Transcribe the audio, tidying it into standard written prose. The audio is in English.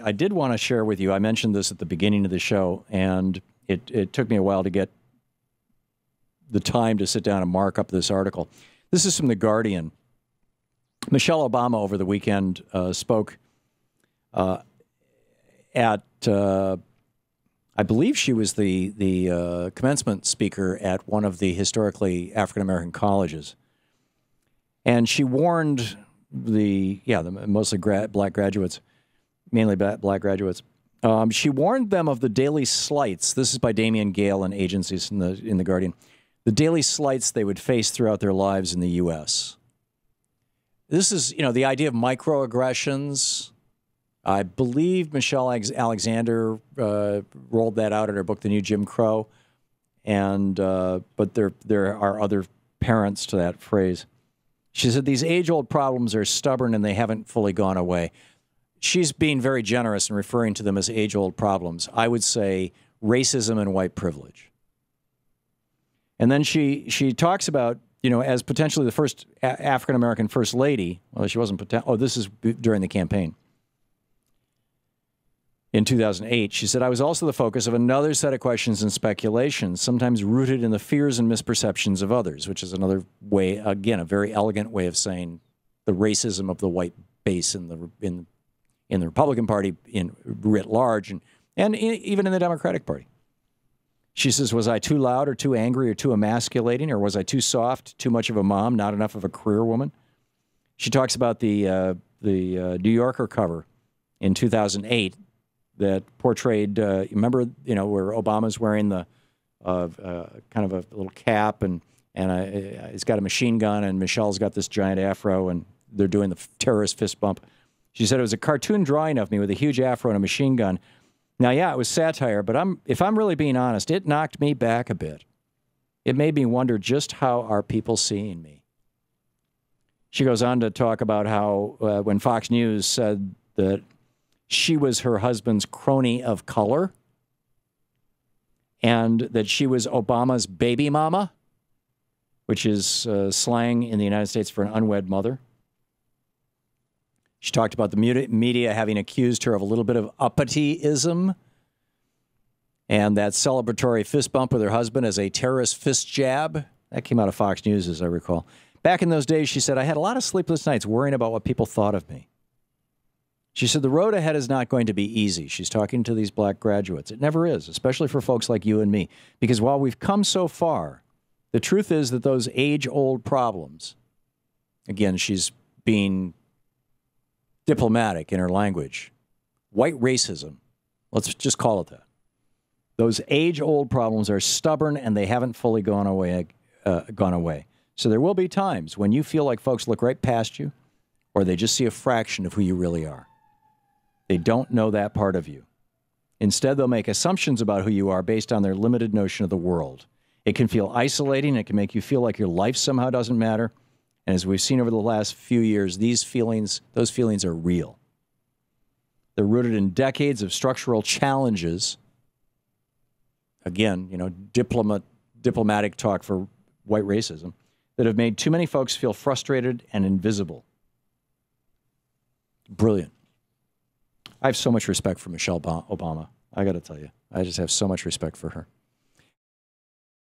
I did want to share with you, I mentioned this at the beginning of the show, and it took me a while to get the time to sit down and mark up this article. This is from The Guardian. Michelle Obama over the weekend spoke at, I believe she was the commencement speaker at one of the historically African-American colleges. And she warned the mostly black graduates, mainly black graduates. She warned them of the daily slights. This is by Damian Gale and agencies in the Guardian. The daily slights they would face throughout their lives in the U.S. This is, the idea of microaggressions. I believe Michelle Alexander rolled that out in her book, The New Jim Crow, and but there are other parents to that phrase. She said these age-old problems are stubborn and they haven't fully gone away. She's being very generous in referring to them as age-old problems. I would say racism and white privilege. And then she talks about, as potentially the first African-American first lady. Well, she wasn't. This is during the campaign. In 2008, she said, I was also the focus of another set of questions and speculations, sometimes rooted in the fears and misperceptions of others, which is another way, again, a very elegant way of saying the racism of the white base in the Republican Party writ large, and even in the Democratic Party. She says, was I too loud or too angry or too emasculating, or was I too soft, too much of a mom, not enough of a career woman? She talks about the New Yorker cover in 2008 that portrayed, remember, where Obama's wearing the kind of a little cap and he's got a machine gun and Michelle's got this giant afro and they're doing the terrorist fist bump. She said it was a cartoon drawing of me with a huge afro and a machine gun. Now, yeah, it was satire, but if I'm really being honest, it knocked me back a bit. It made me wonder just how are people seeing me. She goes on to talk about how when Fox News said that she was her husband's crony of color and that she was Obama's baby mama, which is slang in the United States for an unwed mother. She talked about the media having accused her of a little bit of uppity-ism and that celebratory fist bump with her husband as a terrorist fist jab. That came out of Fox News, as I recall. Back in those days, she said, I had a lot of sleepless nights worrying about what people thought of me. She said, the road ahead is not going to be easy. She's talking to these black graduates. It never is, especially for folks like you and me. Because while we've come so far, the truth is that those age-old problems, again, she's being diplomatic in her language, white racism, let's just call it that. Those age-old problems are stubborn and they haven't fully gone away. So there will be times when you feel like folks look right past you or they just see a fraction of who you really are. They don't know that part of you. Instead, they'll make assumptions about who you are based on their limited notion of the world. It can feel isolating. It can make you feel like your life somehow doesn't matter. And as we've seen over the last few years, those feelings are real. They're rooted in decades of structural challenges. Again, diplomatic talk for white racism that have made too many folks feel frustrated and invisible. Brilliant. I have so much respect for Michelle Obama. I got to tell you, I just have so much respect for her.